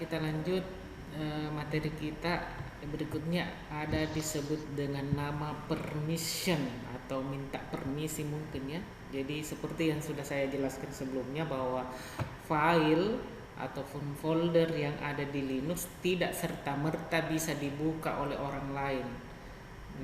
kita lanjut materi kita berikutnya ada disebut dengan nama permission atau minta permisi mungkin ya. Jadi seperti yang sudah saya jelaskan sebelumnya bahwa file ataupun folder yang ada di Linux tidak serta-merta bisa dibuka oleh orang lain.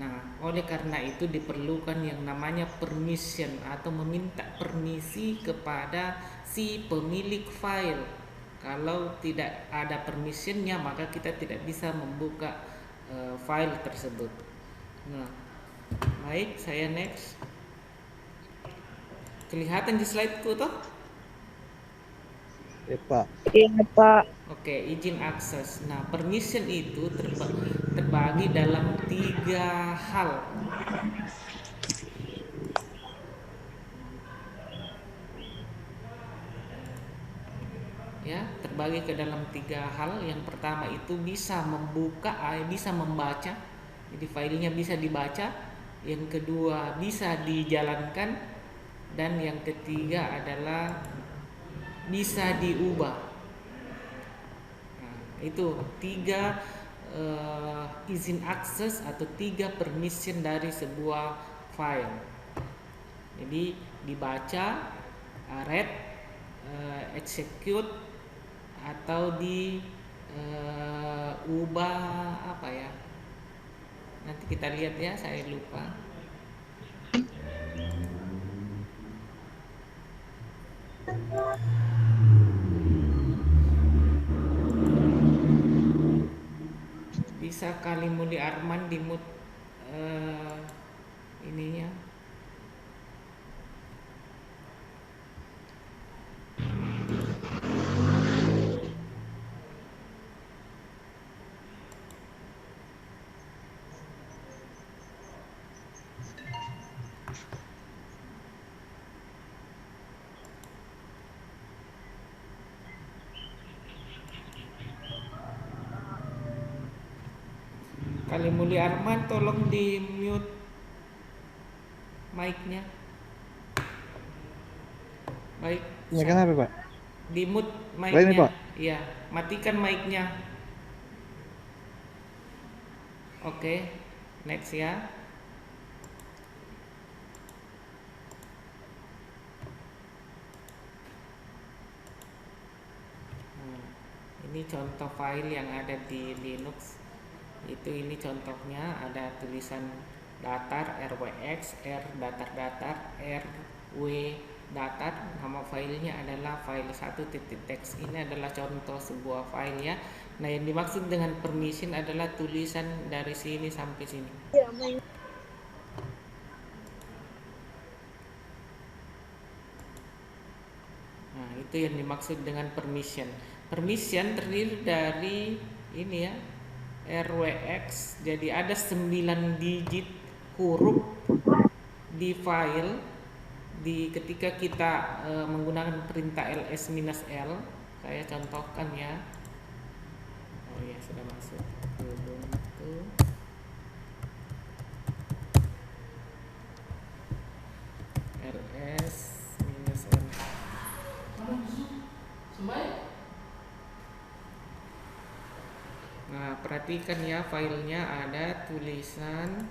Nah, oleh karena itu diperlukan yang namanya permission atau meminta permisi kepada si pemilik file. Kalau tidak ada permissionnya maka kita tidak bisa membuka file tersebut. Nah, baik, saya next. Kelihatan di slideku toh? Ya, Pak. Iya, Pak. Oke, izin akses. Nah, permission itu terbagi dalam 3 hal. Ya, terbagi ke dalam 3 hal. Yang pertama itu bisa membuka, bisa membaca. Jadi filenya bisa dibaca. Yang kedua bisa dijalankan, dan yang ketiga adalah bisa diubah. Nah, itu 3 izin akses atau 3 permission dari sebuah file. Jadi dibaca, read, execute, atau diubah apa ya? Nanti kita lihat ya, saya lupa. Bisa kali Muli Arman di mute ininya. Kali Muli Arman tolong di mute mic-nya. Baik. Ya kenapa, Pak? Di mute Baik nih, mic-nya. Pak. Iya, matikan mic-nya. Oke, next ya. Ini contoh file yang ada di Linux. Ini contohnya, ada tulisan datar rwx, r datar-datar, rw datar. Nama filenya adalah file 1.txt. Ini adalah contoh sebuah file ya. Nah, yang dimaksud dengan permission adalah tulisan dari sini sampai sini. Nah, itu yang dimaksud dengan permission. Permission terdiri dari ini ya, rwx. Jadi ada 9 digit huruf di file ketika kita menggunakan perintah ls-l. Saya contohkan ya. Oh ya, sudah masuk. Ubuntu ls-l. Nah, perhatikan ya, filenya ada tulisan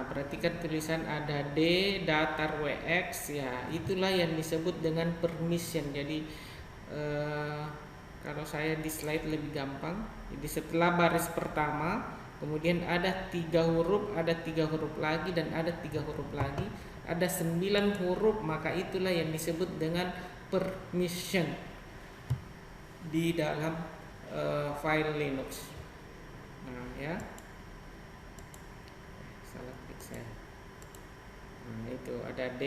perhatikan tulisan ada d datar wx ya, itulah yang disebut dengan permission. Jadi kalau saya di slide lebih gampang. Jadi setelah baris pertama kemudian ada 3 huruf, ada 3 huruf lagi, dan ada 3 huruf lagi, ada 9 huruf, maka itulah yang disebut dengan permission di dalam file Linux. Nah ya, salah klik saya. Nah, itu ada d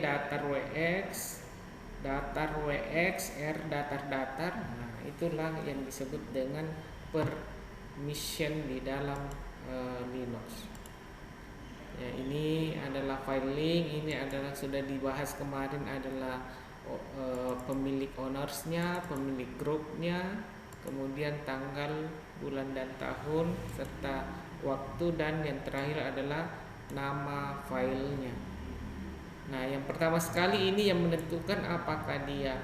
datar wx, r datar-datar. Nah, itulah yang disebut dengan permission di dalam Linux. Ya, ini adalah file link, ini adalah sudah dibahas kemarin, adalah pemilik ownersnya, pemilik grupnya, kemudian tanggal, bulan dan tahun, serta waktu, dan yang terakhir adalah nama filenya. yang pertama sekali ini yang menentukan apakah dia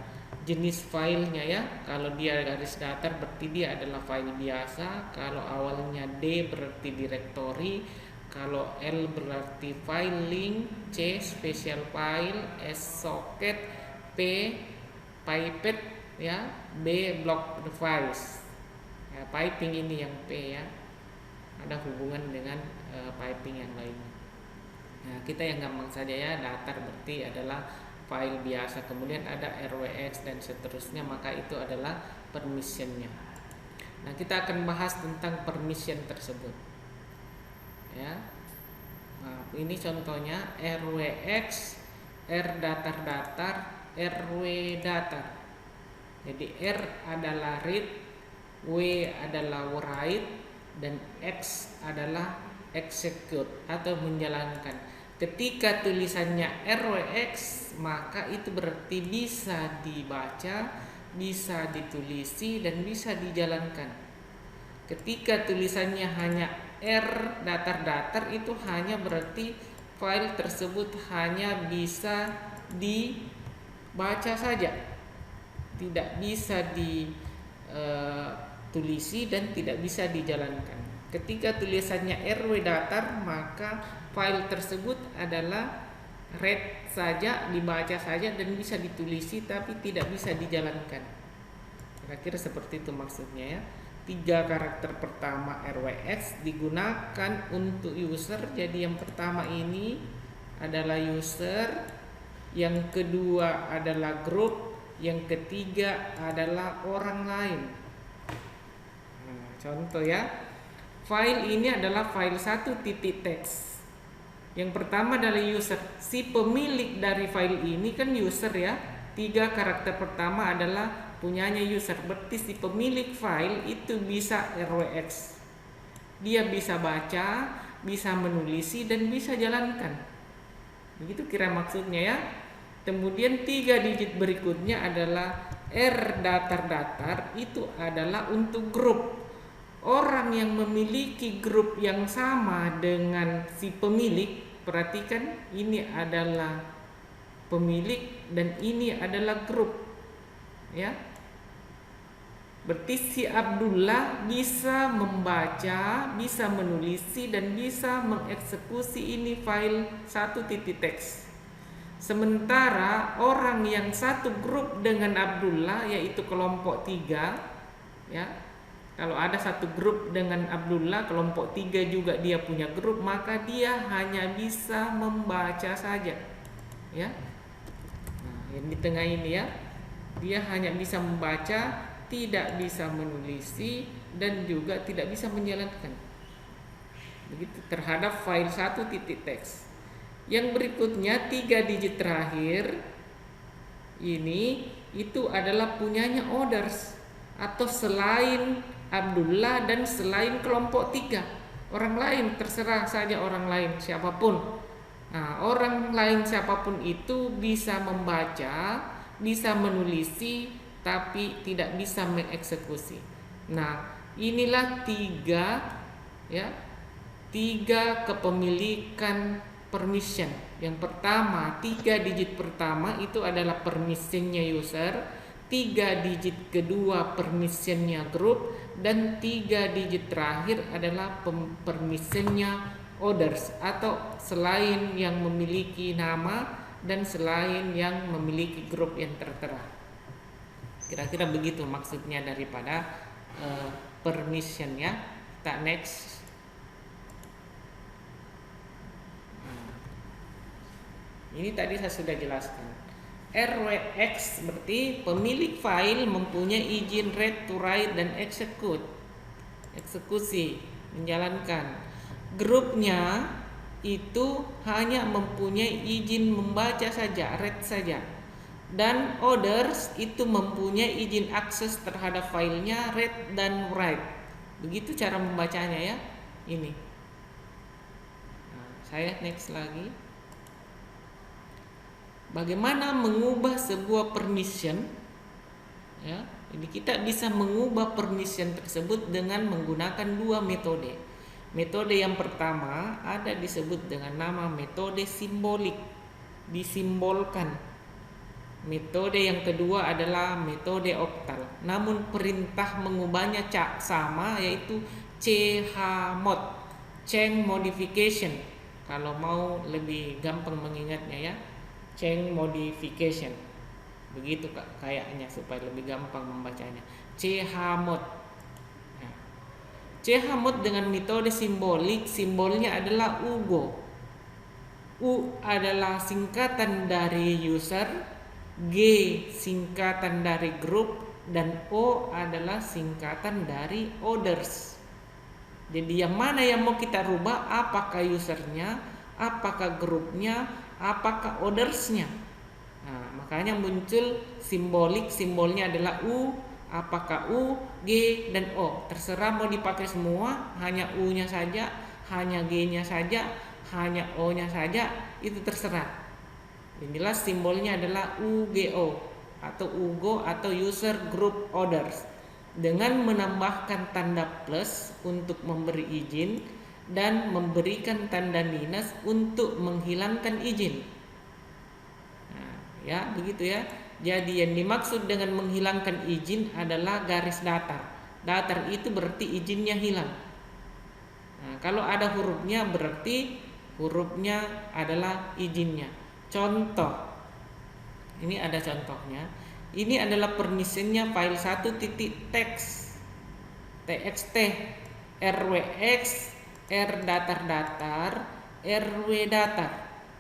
jenis filenya ya. Kalau dia garis datar berarti dia adalah file biasa. Kalau awalnya D berarti directory. Kalau L berarti file link, C special file, S socket, P pipette ya, B block device. Ya, piping ini yang P ya. Ada hubungan dengan piping yang lainnya. Nah, kita yang gampang saja ya, datar berarti adalah file biasa, kemudian ada RWX dan seterusnya, maka itu adalah permissionnya. Nah, kita akan bahas tentang permission tersebut ya. Nah, ini contohnya RWX, R datar, RW datar. Jadi R adalah read, W adalah write, dan X adalah execute atau menjalankan. Ketika tulisannya RWX, maka itu berarti bisa dibaca, bisa ditulisi, dan bisa dijalankan. Ketika tulisannya hanya R datar, itu hanya berarti file tersebut hanya bisa dibaca saja, tidak bisa ditulisi dan tidak bisa dijalankan. Ketika tulisannya RW datar, maka file tersebut adalah read saja, dibaca saja, dan bisa ditulisi tapi tidak bisa dijalankan. Kira-kira seperti itu maksudnya ya. 3 karakter pertama RWX digunakan untuk user. Jadi yang pertama ini adalah user, yang kedua adalah group, yang ketiga adalah orang lain. Nah, contoh ya. File ini adalah file 1.txt. Yang pertama adalah user. Si pemilik dari file ini kan user ya. 3 karakter pertama adalah punyanya user. Berarti si pemilik file itu bisa RWX. Dia bisa baca, bisa menulisi, dan bisa jalankan. Begitu kira maksudnya ya. Kemudian 3 digit berikutnya adalah R datar, itu adalah untuk grup. Orang yang memiliki grup yang sama dengan si pemilik, perhatikan ini adalah pemilik dan ini adalah grup ya. Berarti si Abdullah bisa membaca, bisa menulisi, dan bisa mengeksekusi ini file 1.txt. Sementara orang yang satu grup dengan Abdullah, yaitu kelompok 3 ya. Kalau ada satu grup dengan Abdullah, kelompok 3 juga dia punya grup, maka dia hanya bisa membaca saja ya. Nah, yang di tengah ini ya, dia hanya bisa membaca, tidak bisa menulisi, dan juga tidak bisa menjalankan. Begitu terhadap file 1.txt. Yang berikutnya 3 digit terakhir ini itu adalah punyanya others, atau selain Abdullah dan selain kelompok 3. Orang lain, terserah saja orang lain siapapun. Nah, orang lain siapapun itu bisa membaca, bisa menulisi, tapi tidak bisa mengeksekusi. Nah, inilah 3 ya. 3 kepemilikan permission. Yang pertama, 3 digit pertama itu adalah permissionnya user, 3 digit kedua permissionnya grup, dan 3 digit terakhir adalah permissionnya others, atau selain yang memiliki nama dan selain yang memiliki grup yang tertera. Kira-kira begitu maksudnya daripada permission ya. Kita next. Ini tadi saya sudah jelaskan. RWX berarti pemilik file mempunyai izin read to write dan execute, eksekusi, menjalankan. Grupnya itu hanya mempunyai izin membaca saja, read saja. Dan others itu mempunyai izin akses terhadap filenya, read dan write. Begitu cara membacanya ya. Ini. Nah, saya next lagi. Bagaimana mengubah sebuah permission ya. Jadi kita bisa mengubah permission tersebut dengan menggunakan 2 metode. Metode yang pertama ada disebut dengan nama metode simbolik. disimbolkan. Metode yang kedua adalah metode oktal. Namun perintah mengubahnya sama, yaitu chmod, chain modification. Kalau mau lebih gampang mengingatnya ya, chain modification. Begitu kayaknya supaya lebih gampang membacanya. Chmod. Nah, chmod dengan metode simbolik, simbolnya adalah UGO. U adalah singkatan dari user, G singkatan dari grup, dan O adalah singkatan dari orders. Jadi yang mana yang mau kita rubah? Apakah usernya, apakah grupnya, apakah ordersnya? Nah, makanya muncul simbolik, simbolnya adalah U. Apakah U, G, dan O? Terserah mau dipakai semua, hanya U-nya saja, hanya G-nya saja, hanya O-nya saja, itu terserah. Yang jelas simbolnya adalah UGO atau UGO atau User Group Orders, dengan menambahkan tanda plus untuk memberi izin dan memberikan tanda minus untuk menghilangkan izin. Nah, ya begitu ya. Jadi yang dimaksud dengan menghilangkan izin adalah garis datar. Datar itu berarti izinnya hilang. Nah, kalau ada hurufnya berarti hurufnya adalah izinnya. Contoh, ini ada contohnya. Ini adalah permissionnya file 1.txt, txt, rwx, r datar, rw datar.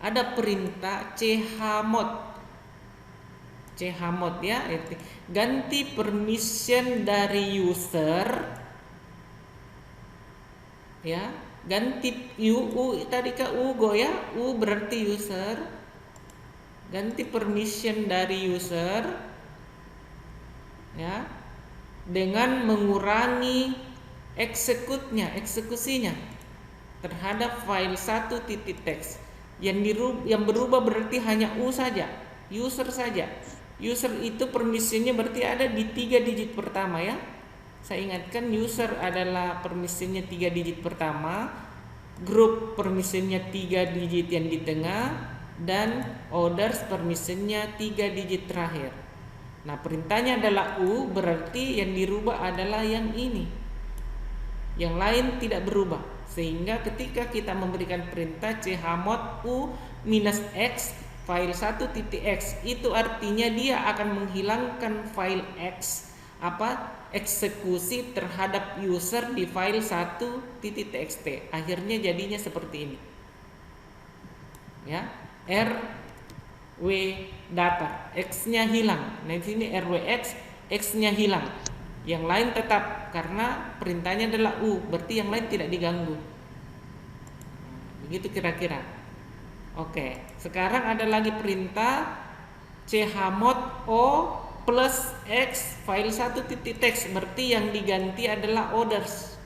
Ada perintah chmod ya, ganti permission dari user ya, ganti u tadi ke ugo ya, u berarti user, ganti permission dari user ya, dengan mengurangi eksekusinya terhadap file 1.txt. Yang berubah berarti hanya u saja, user saja. User itu permissionnya berarti ada di 3 digit pertama ya. Saya ingatkan, user adalah permissionnya 3 digit pertama, grup permissionnya 3 digit yang di tengah, dan orders permissionnya 3 digit terakhir. Nah, perintahnya adalah U, berarti yang dirubah adalah yang ini. Yang lain tidak berubah. Sehingga ketika kita memberikan perintah chmod U minus X file 1.x, itu artinya dia akan menghilangkan file X, eksekusi terhadap user di file 1.txt. Akhirnya jadinya seperti ini ya, rw data, x-nya hilang. Nah di sini rwx, x-nya hilang, yang lain tetap karena perintahnya adalah u, berarti yang lain tidak diganggu. Begitu kira-kira. Oke, sekarang ada lagi perintah chmod o plus x file 1.txt, berarti yang diganti adalah orders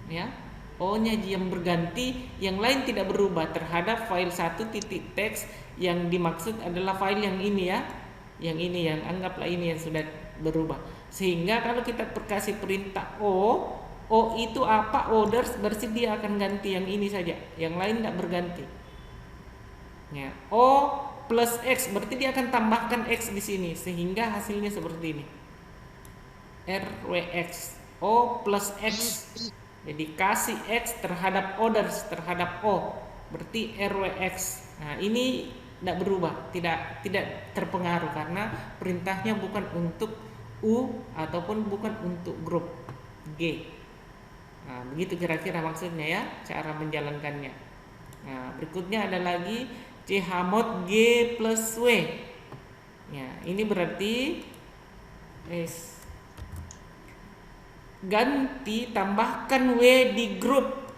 ya, o-nya yang berganti, yang lain tidak berubah terhadap file 1.txt. Yang dimaksud adalah file yang ini ya, yang ini, yang anggaplah ini yang sudah berubah. Sehingga kalau kita kasih perintah o itu apa, orders, berarti dia akan ganti yang ini saja, yang lain tidak berganti ya. O plus X berarti dia akan tambahkan X di sini, sehingga hasilnya seperti ini. RWX, O plus X. Jadi kasih X terhadap orders, terhadap O, berarti RWX. Nah, ini tidak berubah, tidak terpengaruh karena perintahnya bukan untuk U ataupun bukan untuk grup G. Nah, begitu kira-kira maksudnya ya, cara menjalankannya. Nah, berikutnya ada lagi chmod G plus W. Ya, ini berarti ganti, tambahkan W di grup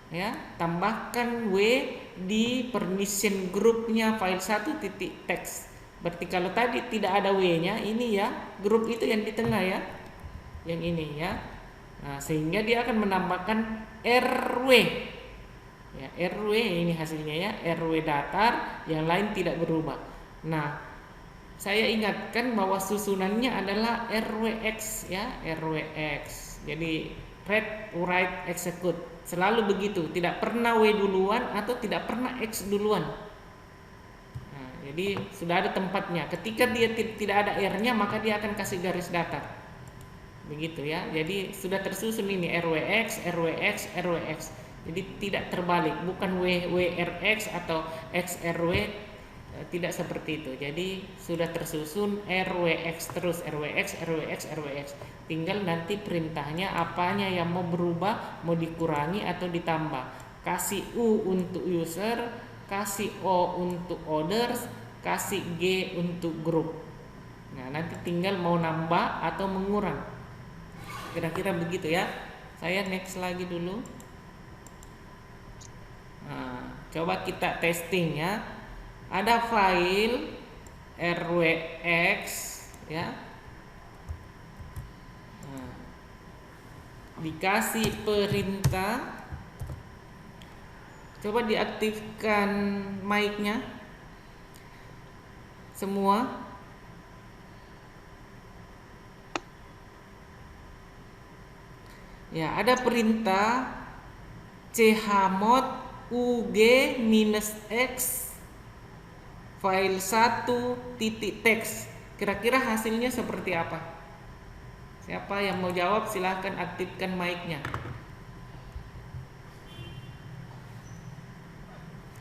ya, tambahkan W di permission grupnya file 1.txt. Berarti kalau tadi tidak ada W-nya, ini ya, grup itu yang di tengah ya, yang ini ya. Nah, sehingga dia akan menambahkan RW ya, RW ini hasilnya ya, RW datar, yang lain tidak berubah. Nah, saya ingatkan bahwa susunannya adalah RWX ya, RWX. Jadi read, write, execute, selalu begitu, tidak pernah W duluan atau tidak pernah X duluan. Jadi sudah ada tempatnya. Ketika dia tidak ada R-nya, maka dia akan kasih garis datar. Begitu ya. Jadi sudah tersusun ini RWX, RWX, RWX. Jadi tidak terbalik, bukan WRX atau XRW, tidak seperti itu. Jadi sudah tersusun RWX terus, RWX, RWX, RWX. Tinggal nanti perintahnya apanya yang mau berubah, mau dikurangi atau ditambah. Kasih U untuk user, kasih O untuk orders, kasih G untuk group. Nah, nanti tinggal mau nambah atau mengurang. Kira-kira begitu ya. Saya next lagi dulu. Nah, coba kita testing ya. Ada file RWX ya. Nah, dikasih perintah. Coba diaktifkan mic-nya semua. Ya, ada perintah chmod ug-x file 1.txt. Kira-kira hasilnya seperti apa? Siapa yang mau jawab silahkan aktifkan mic-nya.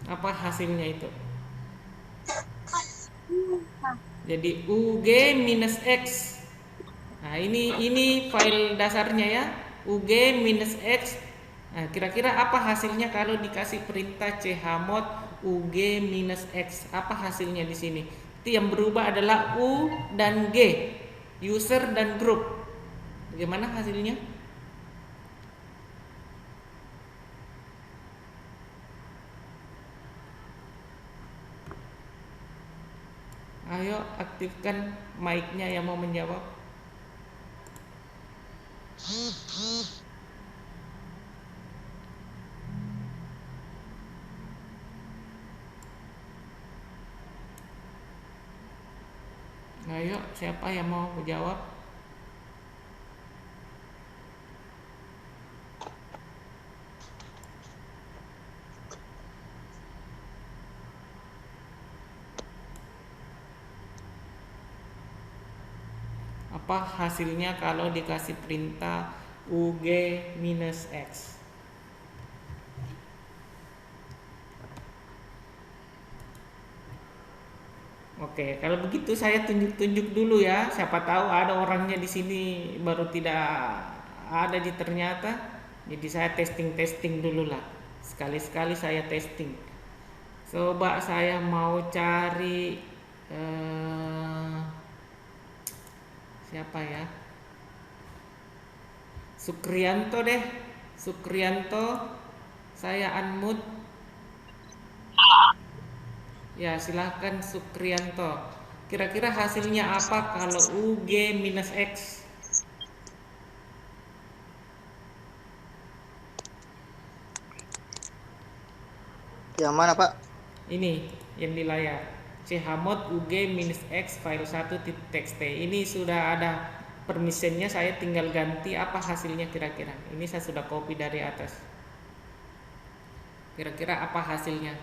Apa hasilnya itu? Jadi ug-x. Nah, ini file dasarnya ya. ug-x. Nah, kira-kira apa hasilnya kalau dikasih perintah chmod ug-x? Apa hasilnya di sini? Itu yang berubah adalah u dan g, user dan group. Bagaimana hasilnya? Ayo aktifkan mic-nya yang mau menjawab. Ayo, siapa yang mau menjawab? Apa hasilnya kalau dikasih perintah ug-x? Oke, kalau begitu saya tunjuk-tunjuk dulu ya. Siapa tahu ada orangnya di sini baru tidak ada di ternyata. Jadi saya testing dulu lah. Sekali-sekali saya testing. Coba saya mau cari siapa ya? Sukrianto deh. Sukrianto, saya unmute. Ya, silahkan Sukrianto. Kira-kira hasilnya apa kalau UG-X? Yang mana, Pak? Ini yang di layar. chmod UG-X file 1.txt. Ini sudah ada permissionnya, saya tinggal ganti. Apa hasilnya kira-kira? Ini saya sudah copy dari atas. Kira-kira apa hasilnya?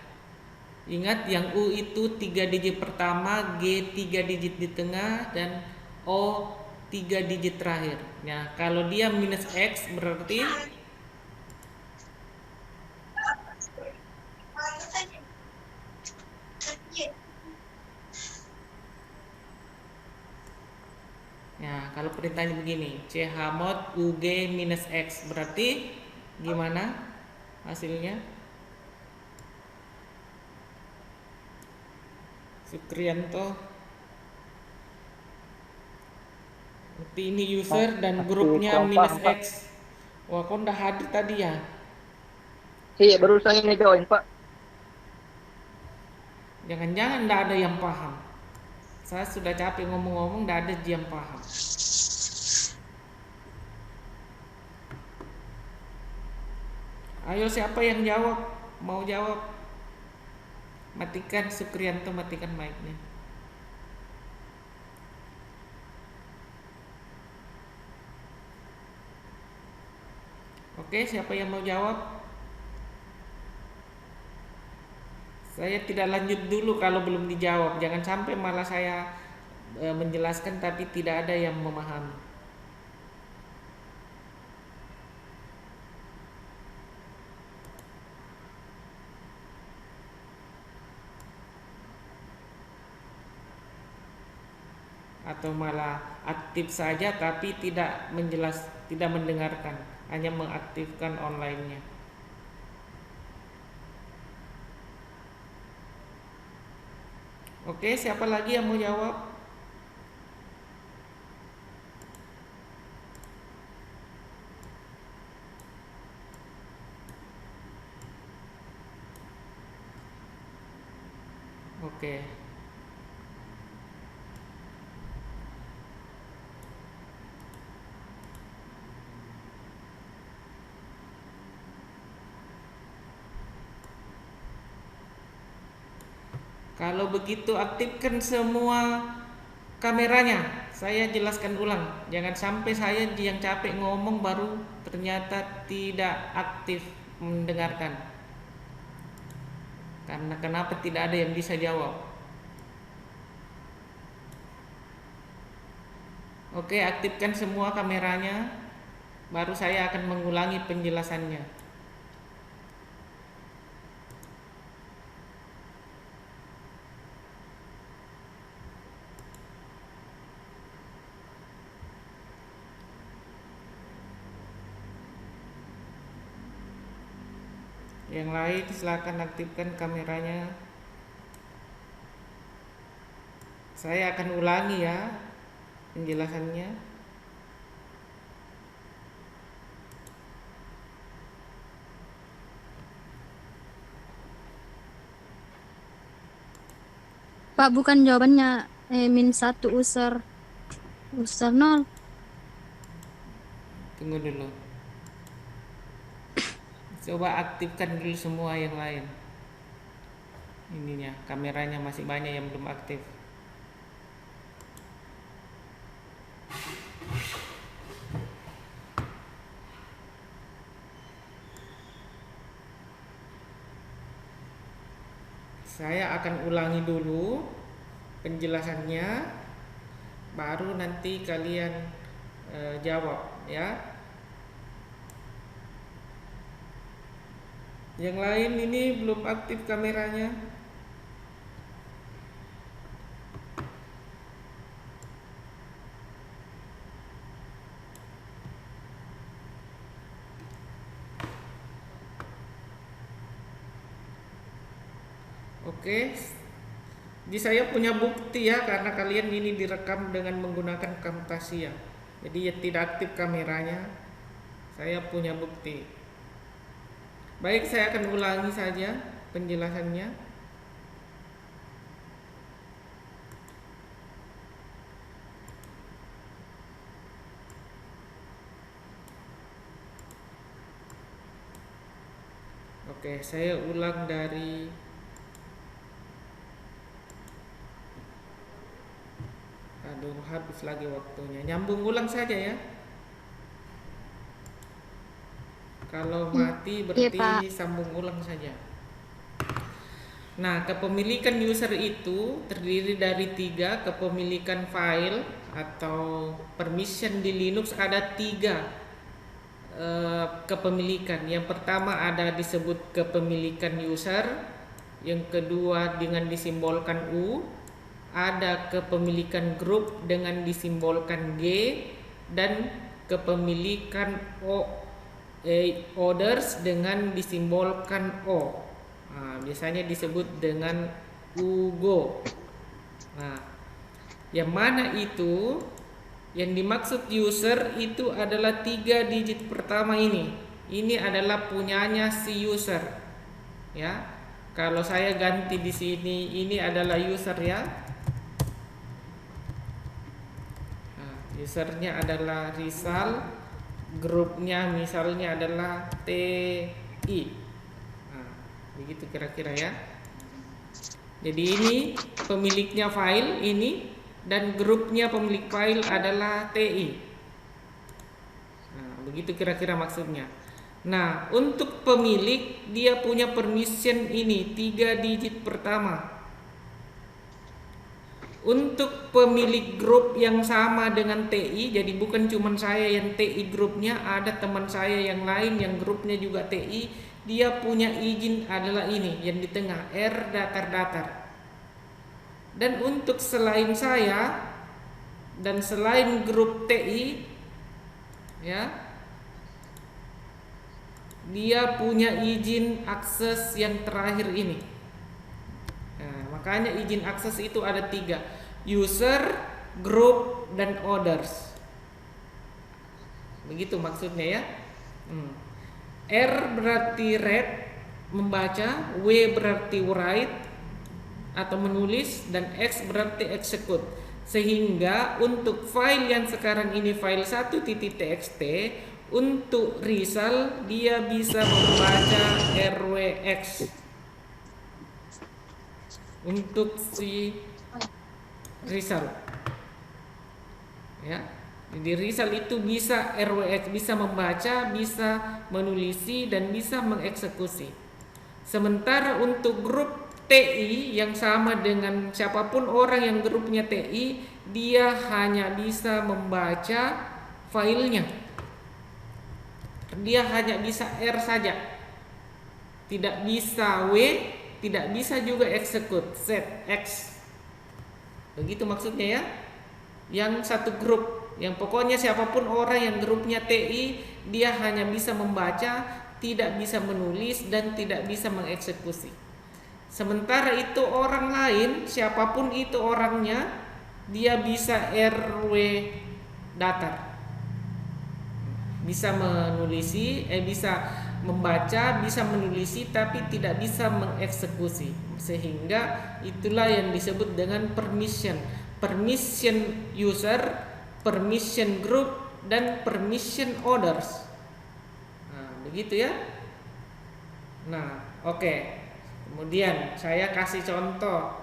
Ingat yang U itu 3 digit pertama, G 3 digit di tengah, dan O 3 digit terakhir. Nah, kalau dia minus X berarti ya, kalau perintahnya begini, chmod ug-x berarti gimana hasilnya? Sukrianto. Berarti ini user dan grupnya minus X. Wah, kau udah hadir tadi ya? Iya, baru saya ini join, Pak. Jangan-jangan nggak ada yang paham. Saya sudah capek ngomong-ngomong, nggak ada yang paham. Ayo, siapa yang jawab? Mau jawab? Matikan Sukrianto, matikan mic-nya. Oke, siapa yang mau jawab? Saya tidak lanjut dulu kalau belum dijawab. Jangan sampai malah saya menjelaskan tapi tidak ada yang memahami. Atau malah aktif saja tapi tidak mendengarkan, hanya mengaktifkan online-nya. Oke, siapa lagi yang mau jawab? Oke. Kalau begitu aktifkan semua kameranya. Saya jelaskan ulang. Jangan sampai saya yang capek ngomong baru ternyata tidak aktif mendengarkan. Karena kenapa tidak ada yang bisa jawab? Oke, aktifkan semua kameranya. Baru saya akan mengulangi penjelasannya. Yang lain silakan aktifkan kameranya. Saya akan ulangi ya penjelasannya. Pak, bukan jawabannya -1 user 0. Tunggu dulu. Coba aktifkan dulu semua yang lain. Ininya, kameranya masih banyak yang belum aktif. Saya akan ulangi dulu penjelasannya, baru nanti kalian jawab ya. Yang lain ini belum aktif kameranya. Oke. Jadi saya punya bukti ya, karena kalian ini direkam dengan menggunakan Camtasia. Jadi ya tidak aktif kameranya. Saya punya bukti. Baik, saya akan ulangi saja penjelasannya. Oke, saya ulang dari aduh, habis lagi waktunya. Nyambung ulang saja ya. Kalau mati berarti Pak. sambung ulang saja. Nah, kepemilikan user itu terdiri dari 3. Kepemilikan file atau permission di Linux ada 3 kepemilikan. Yang pertama ada disebut kepemilikan user, yang kedua dengan disimbolkan U, ada kepemilikan grup dengan disimbolkan G, dan kepemilikan others dengan disimbolkan O. Nah, biasanya disebut dengan UGO. Nah, yang mana itu? Yang dimaksud user itu adalah 3 digit pertama ini. Ini adalah punyanya si user. Ya. Kalau saya ganti di sini, ini adalah user ya. Nah, usernya adalah Rizal, grupnya misalnya adalah TI. Nah, begitu kira-kira ya. Jadi ini pemiliknya file ini, dan grupnya pemilik file adalah TI. Nah, begitu kira-kira maksudnya. Nah, untuk pemilik dia punya permission ini 3 digit pertama. Untuk pemilik grup yang sama dengan TI, jadi bukan cuma saya yang TI grupnya, ada teman saya yang lain yang grupnya juga TI, dia punya izin adalah ini yang di tengah, R datar-datar. Dan untuk selain saya dan selain grup TI, ya, dia punya izin akses yang terakhir ini. Nah, makanya izin akses itu ada 3, user, group, dan others. Begitu maksudnya ya. R berarti read, membaca, W berarti write atau menulis, dan X berarti execute. Sehingga untuk file yang sekarang ini file 1.txt, untuk Rizal dia bisa membaca RWX. Untuk si Rizal, ya, jadi Rizal itu bisa RWX, bisa membaca, bisa menulisi, dan bisa mengeksekusi. Sementara untuk grup TI yang sama dengan siapapun orang yang grupnya TI, dia hanya bisa membaca filenya, dia hanya bisa R saja, tidak bisa W, tidak bisa juga execute set X. Begitu maksudnya ya. Yang satu grup, yang pokoknya siapapun orang yang grupnya TI, dia hanya bisa membaca, tidak bisa menulis, dan tidak bisa mengeksekusi. Sementara itu orang lain, siapapun itu orangnya, dia bisa RW datar, bisa menulisi, bisa membaca, bisa menulisi, tapi tidak bisa mengeksekusi. Sehingga itulah yang disebut dengan permission. Permission user, permission group, dan permission others. Nah, begitu ya. Nah, oke. Kemudian saya kasih contoh.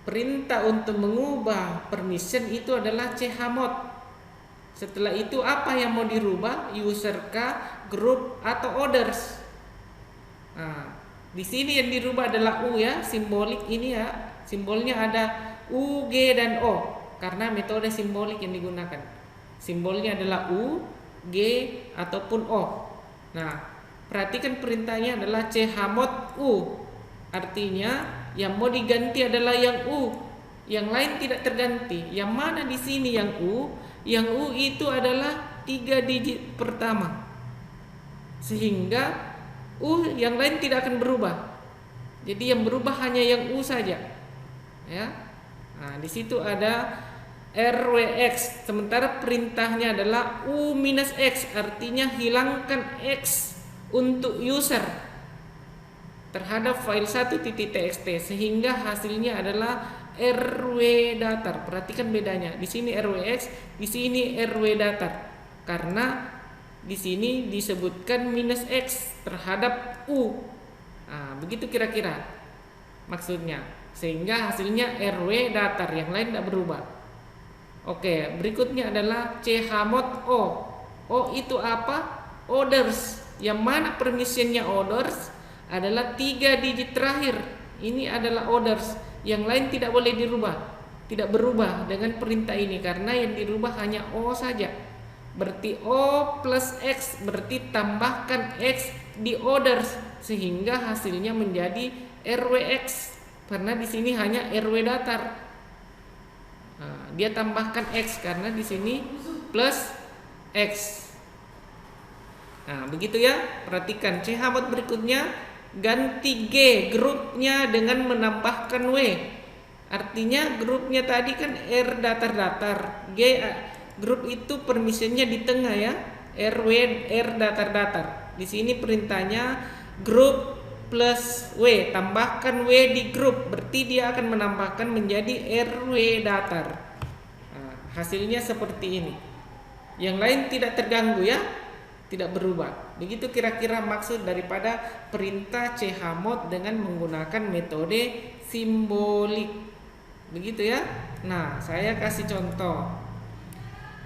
Perintah untuk mengubah permission itu adalah chmod. Setelah itu apa yang mau dirubah? User K, group, atau others. Nah, di sini yang dirubah adalah U ya, simbolik ini ya. Simbolnya ada U, G, dan O karena metode simbolik yang digunakan. Simbolnya adalah U, G, ataupun O. Nah, perhatikan perintahnya adalah chmod U. Artinya yang mau diganti adalah yang U, yang lain tidak terganti. Yang mana di sini yang U? Yang U itu adalah 3 digit pertama, sehingga U yang lain tidak akan berubah. Jadi yang berubah hanya yang U saja, ya. Nah, di situ ada RWX. Sementara perintahnya adalah U minus X, artinya hilangkan X untuk user terhadap file 1.txt, sehingga hasilnya adalah RW datar. Perhatikan bedanya. Di sini RWX, di sini RW datar. Karena di sini disebutkan minus X terhadap U. Nah, begitu kira-kira maksudnya. Sehingga hasilnya RW datar, yang lain tidak berubah. Oke, berikutnya adalah chmod O. O itu apa? Others. Yang mana permissionnya others? Adalah 3 digit terakhir. Ini adalah others. Yang lain tidak boleh dirubah, tidak berubah dengan perintah ini, karena yang dirubah hanya O saja. Berarti O plus X, berarti tambahkan X di others, sehingga hasilnya menjadi RWX. Karena di sini hanya RW datar. Nah, dia tambahkan X karena di sini plus X. Nah, begitu ya. Perhatikan chmod berikutnya, ganti G grupnya dengan menambahkan W. Artinya grupnya tadi kan R datar-datar, G grup itu permissionnya di tengah ya, RW R datar-datar. Di sini perintahnya grup plus W, tambahkan W di grup, berarti dia akan menambahkan menjadi RW datar. Nah, hasilnya seperti ini. Yang lain tidak terganggu ya, tidak berubah. Begitu kira-kira maksud daripada perintah chmod dengan menggunakan metode simbolik. Begitu ya. Nah, saya kasih contoh.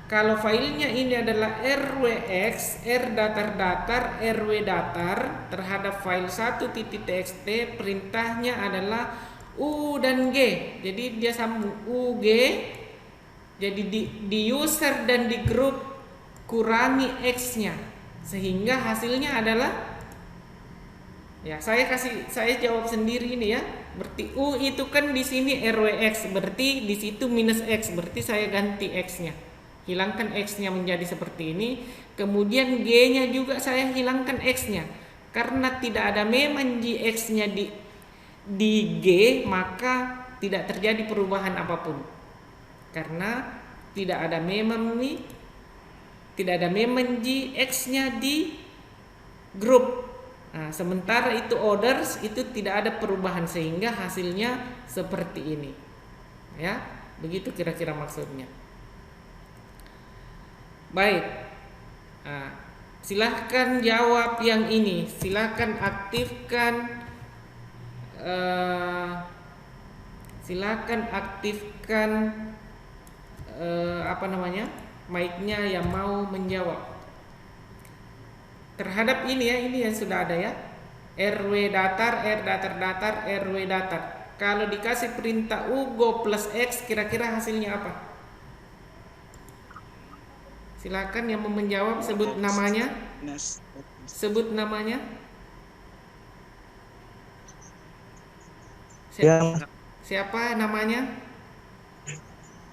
kalau filenya ini adalah rwx r datar rw datar terhadap file 1.txt, perintahnya adalah u dan g. Jadi dia sambung ug, jadi di user dan di grup kurangi x-nya, sehingga hasilnya adalah, ya saya jawab sendiri ini ya. Berarti u itu kan di sini rwx, berarti di situ minus x, berarti saya ganti x-nya. Hilangkan x-nya menjadi seperti ini. Kemudian g-nya juga saya hilangkan x-nya. Karena tidak ada memang x-nya di g, maka tidak terjadi perubahan apapun. Karena tidak ada memang x-nya di grup. Nah, sementara itu orders itu tidak ada perubahan, sehingga hasilnya seperti ini. Ya, begitu kira-kira maksudnya. Baik, nah, silahkan jawab yang ini. Silahkan aktifkan, mic-nya yang mau menjawab terhadap ini ya. Ini yang sudah ada ya, rw datar r datar rw datar. Kalau dikasih perintah ugo plus x, kira-kira hasilnya apa? Silakan yang mau menjawab, sebut namanya. Sebut namanya. Siapa namanya?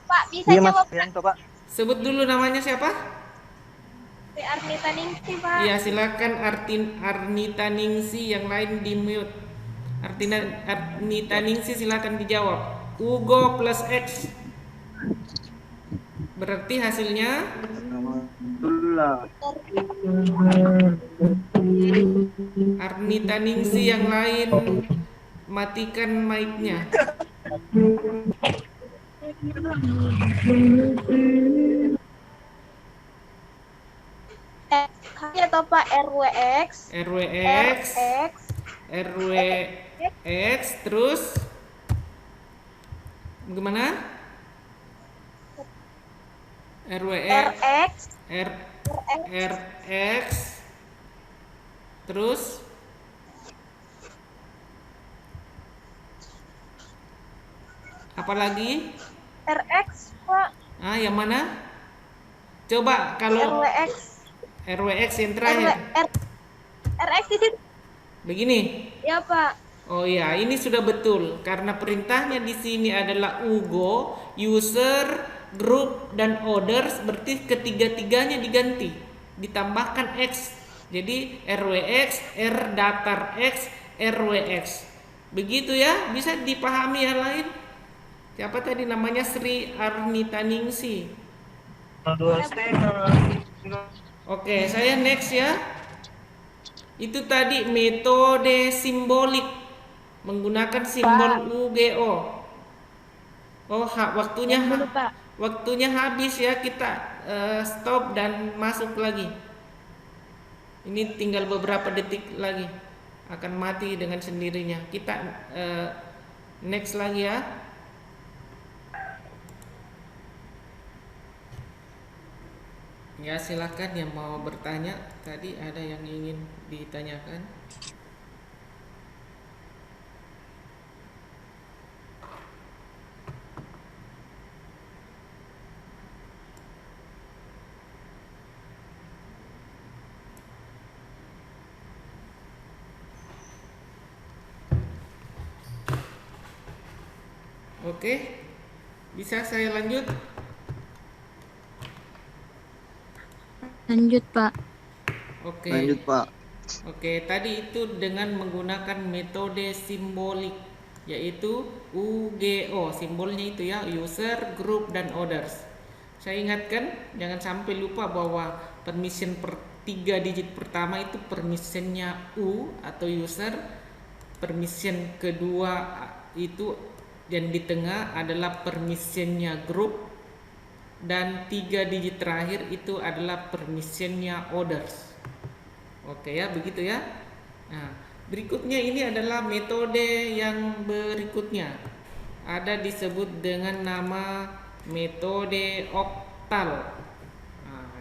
Pak, bisa Iya mas jawab Prianto pak. Sebut dulu namanya siapa? Arnita Ningsi, Pak. Ya, silakan Arnita Ningsi, yang lain di mute. Arnita Ningsi silakan dijawab. Ugo plus X. Berarti hasilnya Arnita Ningsi yang lain matikan mic-nya. Kami atau Pak RWX terus bagaimana? RX terus apa lagi? RX, Pak. Ah, yang mana? Coba kalau RWX yang terakhir. RX di situ. Begini. Ya, Pak. Oh ya, ini sudah betul karena perintahnya di sini adalah ugo, user, group dan orders, berarti ketiga-tiganya diganti, ditambahkan x. Jadi rwx, r datar x, rwx. Begitu ya, bisa dipahami yang lain? Siapa tadi namanya? Sri Arnita Ningsi. Oke, saya next ya. Itu tadi metode simbolik menggunakan simbol UGO. Oh, waktunya habis ya, kita stop dan masuk lagi. Ini tinggal beberapa detik lagi akan mati dengan sendirinya. Kita next lagi ya. Ya, silakan yang mau bertanya. Tadi ada yang ingin ditanyakan. Oke, bisa saya lanjut? Lanjut, Pak. Oke. Lanjut pak. Oke, tadi itu dengan menggunakan metode simbolik, yaitu UGO. Simbolnya itu ya, user, group, dan orders. Saya ingatkan, jangan sampai lupa bahwa permission 3 digit pertama itu permissionnya U atau user, permission kedua itu dan di tengah adalah permissionnya group, dan 3 digit terakhir itu adalah permissionnya orders. Oke ya, begitu ya. Nah, berikutnya ini adalah metode yang berikutnya. Ada disebut dengan nama metode oktal.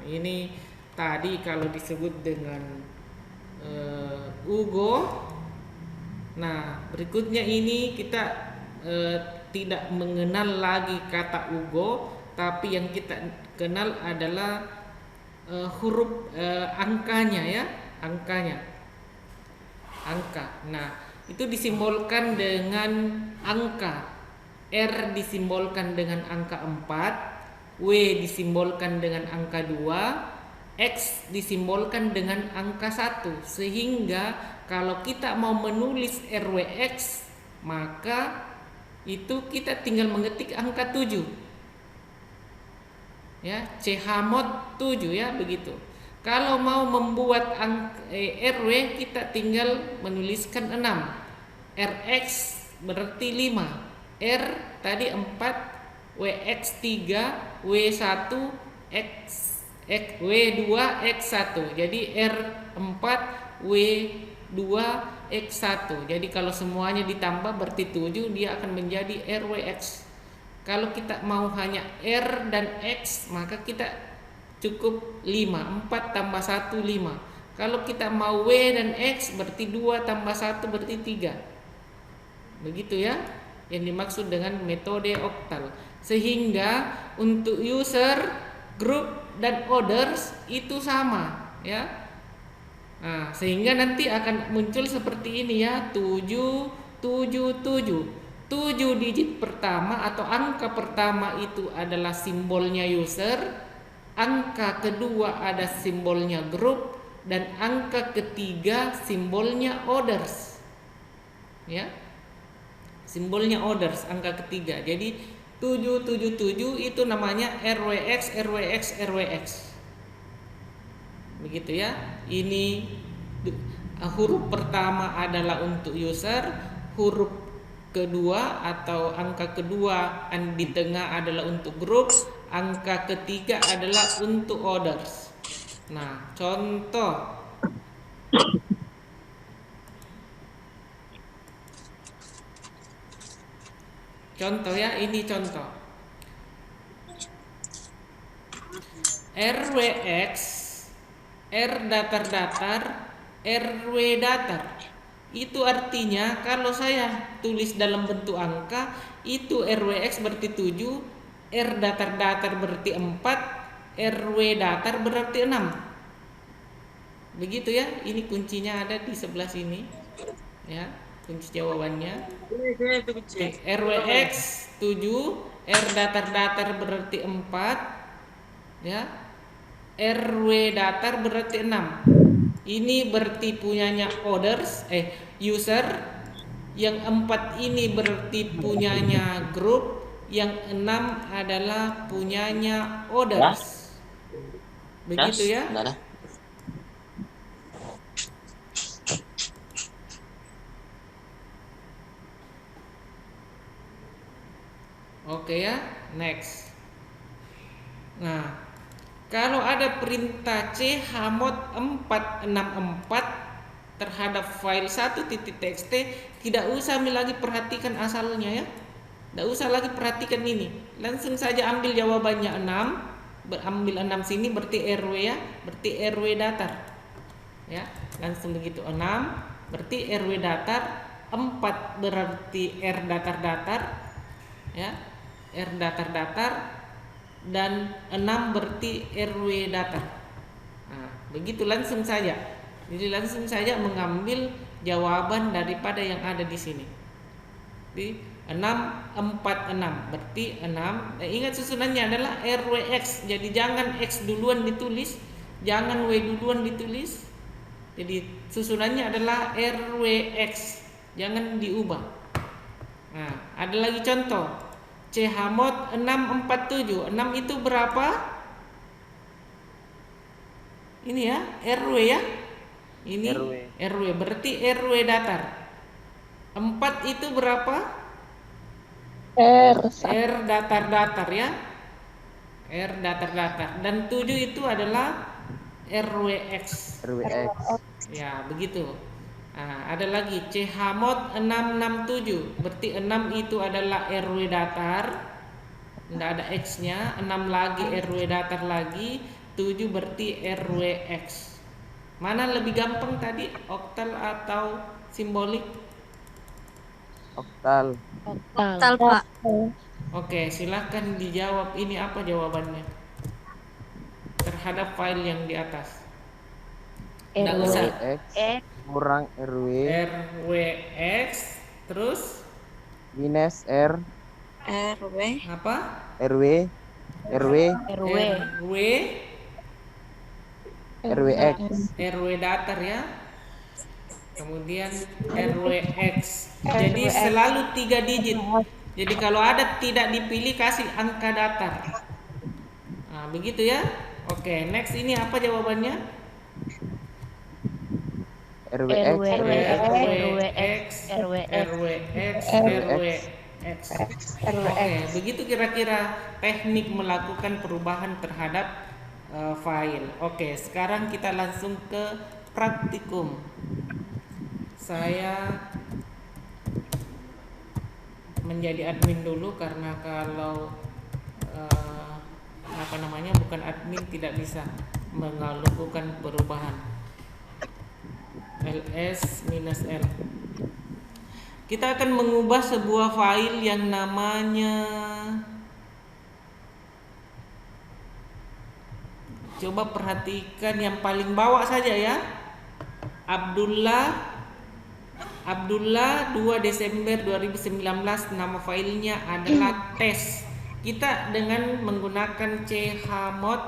ini tadi kalau disebut dengan Ugo. Nah, berikutnya ini kita tidak mengenal lagi kata Ugo, tapi yang kita kenal adalah huruf angkanya ya, angkanya. Angka. Nah, itu disimbolkan dengan angka. R disimbolkan dengan angka 4, W disimbolkan dengan angka 2, X disimbolkan dengan angka 1. Sehingga kalau kita mau menulis RWX, maka itu kita tinggal mengetik angka 7. Ya, CHmod 7 ya, begitu. Kalau mau membuat RW, kita tinggal menuliskan 6. RX berarti 5. R tadi 4, WX 3, W1 W2 X1. Jadi R4 W2 X1. Jadi kalau semuanya ditambah berarti 7, dia akan menjadi RWX. Kalau kita mau hanya R dan X, maka kita cukup 5. 4 tambah 1 5. Kalau kita mau W dan X berarti 2 tambah 1 berarti 3. Begitu ya, yang dimaksud dengan metode oktal. Sehingga untuk user, group dan others itu sama ya. Nah, sehingga nanti akan muncul seperti ini ya, 777. 7 digit pertama atau angka pertama itu adalah simbolnya user, angka kedua ada simbolnya group, dan angka ketiga simbolnya others. Ya. Simbolnya others, angka ketiga. Jadi 777 itu namanya RWX, RWX, RWX. Begitu ya. Ini huruf pertama adalah untuk user, huruf kedua atau angka kedua di tengah adalah untuk grup, angka ketiga adalah untuk others. Nah, contoh. Contoh ya, ini contoh. RWX, R datar-datar, RW datar. Itu artinya kalau saya tulis dalam bentuk angka, itu RWX berarti 7, R datar-datar berarti 4, RW datar berarti 6. Begitu ya, ini kuncinya ada di sebelah sini. Ya, kunci jawabannya. RWX 7, R datar-datar berarti 4, ya. RW datar berarti 6. Ini berarti punyanya others, user. Yang 4 ini berarti punyanya group. Yang 6 adalah punyanya others. Begitu ya. Oke ya, next. Nah, kalau ada perintah chmod 464 terhadap file 1.txt, tidak usah lagi perhatikan asalnya ya. Tidak usah lagi perhatikan ini. Langsung saja ambil jawabannya 6. Ambil 6 sini berarti RW ya, berarti RW datar. Ya, langsung begitu. 6 berarti RW datar, 4 berarti R datar-datar. Ya. R datar-datar, dan 6 berarti RW datar. Nah, begitu langsung saja. Jadi langsung saja mengambil jawaban daripada yang ada di sini. Di 646 berarti 6. Ingat susunannya adalah RWX. Jadi jangan X duluan ditulis, jangan W duluan ditulis. Jadi susunannya adalah RWX. Jangan diubah. Nah, ada lagi contoh. Chmod 647. 6 itu berapa? Ini ya, RW ya. Ini RW berarti RW datar. 4 itu berapa? R datar-datar ya. R datar-datar. Dan 7 itu adalah RWX. Ya, begitu. Nah, ada lagi chmod 667. Berarti 6 itu adalah RW datar. Tidak ada X-nya. 6 lagi RW datar lagi. 7 berarti RWX. Mana lebih gampang tadi, oktal atau simbolik? Oktal. Oktal, Pak. Oke, silahkan dijawab. Ini apa jawabannya terhadap file yang di atas? Nggak usah. RWX kurang RW RWX terus minus R apa? RW RWX. RW datar ya. Kemudian RWX. Jadi selalu 3 digit. Jadi kalau ada tidak dipilih kasih angka datar. Nah, begitu ya. Oke, next ini apa jawabannya? RWX RWX. Oke, begitu kira-kira teknik melakukan perubahan terhadap file. Oke, sekarang kita langsung ke praktikum. Saya menjadi admin dulu karena kalau bukan admin tidak bisa melakukan perubahan. ls-l. Kita akan mengubah sebuah file yang namanya, coba perhatikan yang paling bawah saja ya. Abdullah 2 Desember 2019, nama filenya adalah tes. Kita dengan menggunakan chmod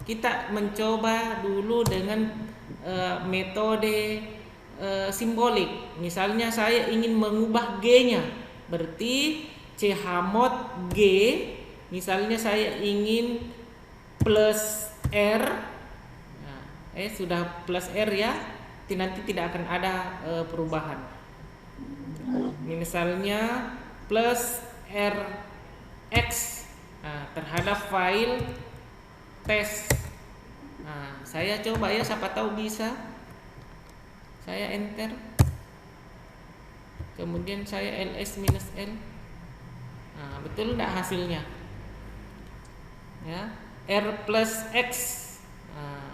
kita mencoba dulu dengan metode simbolik. Misalnya saya ingin mengubah G-nya, berarti chmod G. Misalnya saya ingin plus R, nah, sudah plus R ya, nanti tidak akan ada perubahan. Misalnya plus RX, nah, terhadap file tes. Nah, saya coba ya, siapa tahu bisa. Saya enter, kemudian saya ls-l. Nah, betul enggak hasilnya ya, R plus X, nah,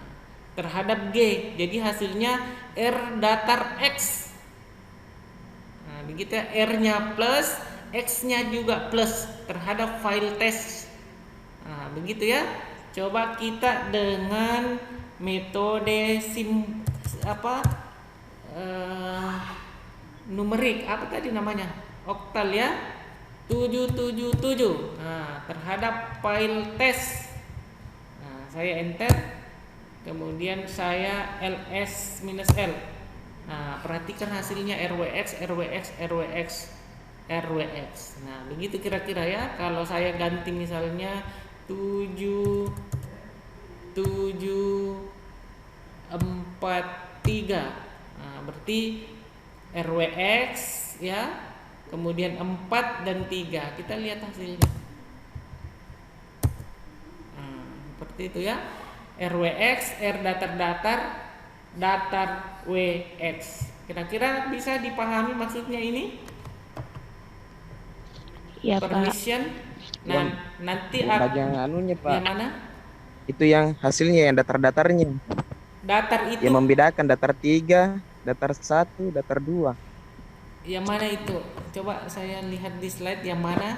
terhadap G, jadi hasilnya R datar X. Nah, begitu ya, R-nya plus, X-nya juga plus terhadap file test. Nah, begitu ya. Coba kita dengan metode numerik, apa tadi namanya? Oktal ya. 777. Nah, terhadap file test. Nah, saya enter. Kemudian saya ls-l. Nah, perhatikan hasilnya RWX. Nah, begitu kira-kira ya. Kalau saya ganti misalnya 7743. Nah, berarti RWX ya. Kemudian 4 dan 3. Kita lihat hasilnya. Nah, seperti itu ya. RWX, R datar WX. Kira-kira bisa dipahami maksudnya ini? Ya, Permission. Nah, nanti yang anunya Pak. yang mana? Itu yang hasilnya yang datar-datarnya. Datar itu. Yang membedakan datar 3, datar 1, datar 2. Yang mana itu? Coba saya lihat di slide yang mana?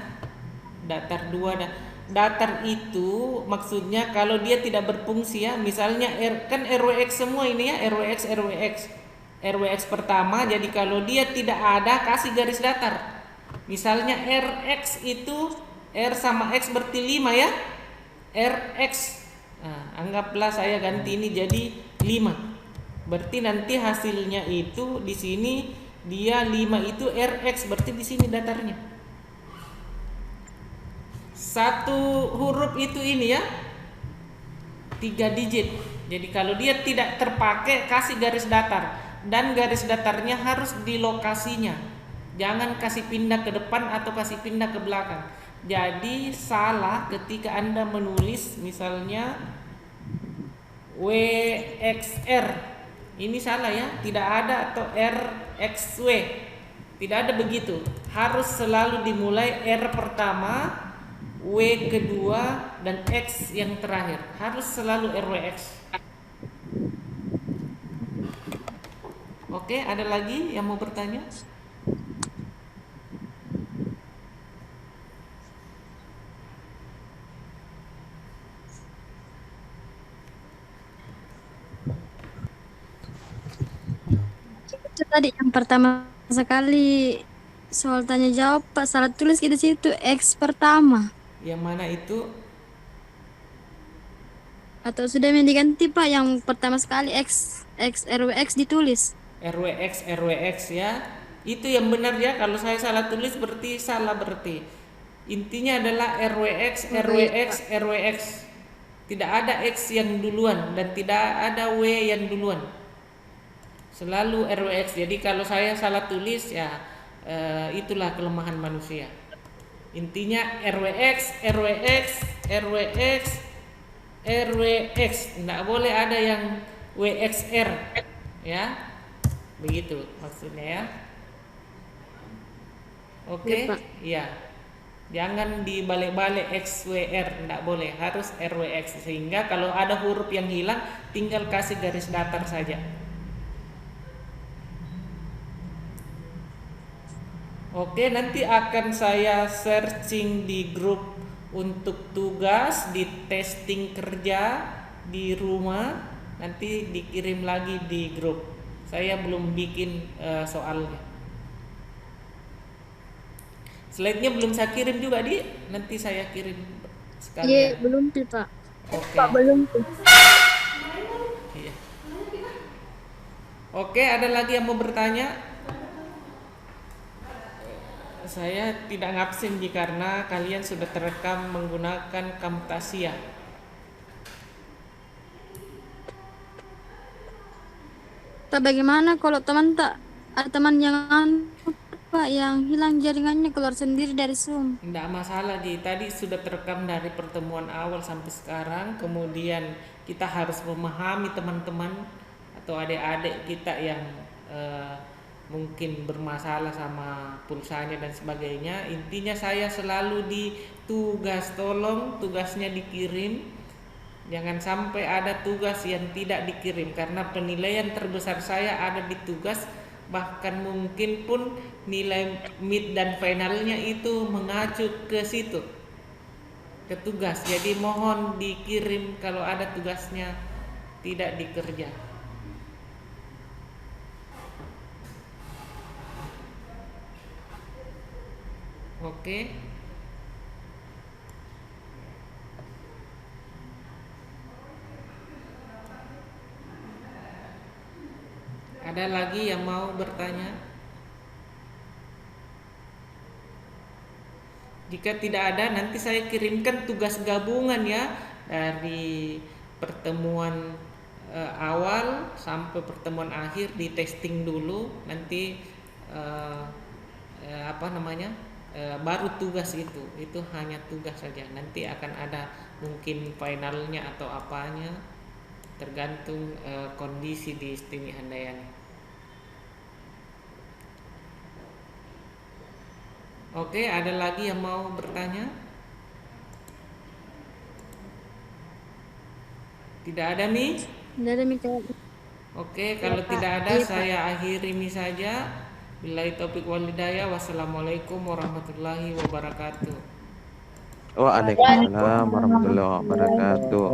Datar 2 dan datar itu maksudnya kalau dia tidak berfungsi ya. Misalnya kan RWX semua ini ya, RWX pertama, jadi kalau dia tidak ada kasih garis datar. Misalnya RX itu R sama X berarti 5 ya. RX. Nah, anggaplah saya ganti ini jadi 5. Berarti nanti hasilnya itu di sini dia 5 itu RX, berarti di sini datarnya. Satu huruf itu ini ya, 3 digit. Jadi kalau dia tidak terpakai kasih garis datar, dan garis datarnya harus di lokasinya. Jangan kasih pindah ke depan atau kasih pindah ke belakang. Jadi salah ketika Anda menulis misalnya WXR. Ini salah ya, tidak ada, atau RXW. Tidak ada begitu. Harus selalu dimulai R pertama, W kedua, dan X yang terakhir. Harus selalu RWX. Oke, ada lagi yang mau bertanya? Itu tadi yang pertama sekali soal tanya jawab Pak, salah tulis di situ X pertama. Yang mana itu? Atau sudah diganti Pak yang pertama sekali X RWX ditulis. RWX ya. Itu yang benar ya. Kalau saya salah tulis berarti salah berarti. Intinya adalah RWX, Oh, baik, RWX, RWX. Tidak ada X yang duluan dan tidak ada W yang duluan. Selalu RWX. Jadi kalau saya salah tulis ya itulah kelemahan manusia. Intinya RWX, RWX, RWX, RWX. Tidak boleh ada yang WXR ya. Begitu maksudnya ya. Oke, Ya, Pak. ya. Jangan dibalik-balik XWR, tidak boleh, harus RWX sehingga kalau ada huruf yang hilang tinggal kasih garis datar saja. Oke, nanti akan saya searching di grup untuk tugas di testing kerja di rumah, nanti dikirim lagi di grup. Saya belum bikin soalnya. Slide-nya belum saya kirim juga, Di. Nanti saya kirim Iya, sekalian. belum tuh Pak. Oke. Pak belum tuh. Iya. Oke, ada lagi yang mau bertanya? Saya tidak ngabsen karena kalian sudah terekam menggunakan Camtasia. Pak bagaimana kalau teman ada teman yang Pak yang hilang jaringannya keluar sendiri dari Zoom? Tidak masalah, Di. Tadi sudah terekam dari pertemuan awal sampai sekarang. Kemudian kita harus memahami teman-teman atau adik-adik kita yang mungkin bermasalah sama pulsanya dan sebagainya. Intinya saya selalu di tugas, tolong tugasnya dikirim. Jangan sampai ada tugas yang tidak dikirim karena penilaian terbesar saya ada di tugas. Bahkan mungkin pun nilai mid dan finalnya itu mengacu ke situ, ke tugas. Jadi mohon dikirim kalau ada tugasnya tidak dikerja. Oke. Ada lagi yang mau bertanya? Jika tidak ada, nanti saya kirimkan tugas gabungan ya dari pertemuan awal sampai pertemuan akhir di testing dulu. Nanti baru tugas itu hanya tugas saja. Nanti akan ada mungkin finalnya atau apanya, tergantung kondisi di Istimi Handayani. Oke, ada lagi yang mau bertanya? Tidak ada, Mi? Tidak ada Mika. Oke, kalau Pak. tidak ada Iya, Pak. saya akhiri ini saja. Billahi taufiq wal hidayah. Wassalamualaikum warahmatullahi wabarakatuh. Waalaikumsalam warahmatullahi wabarakatuh.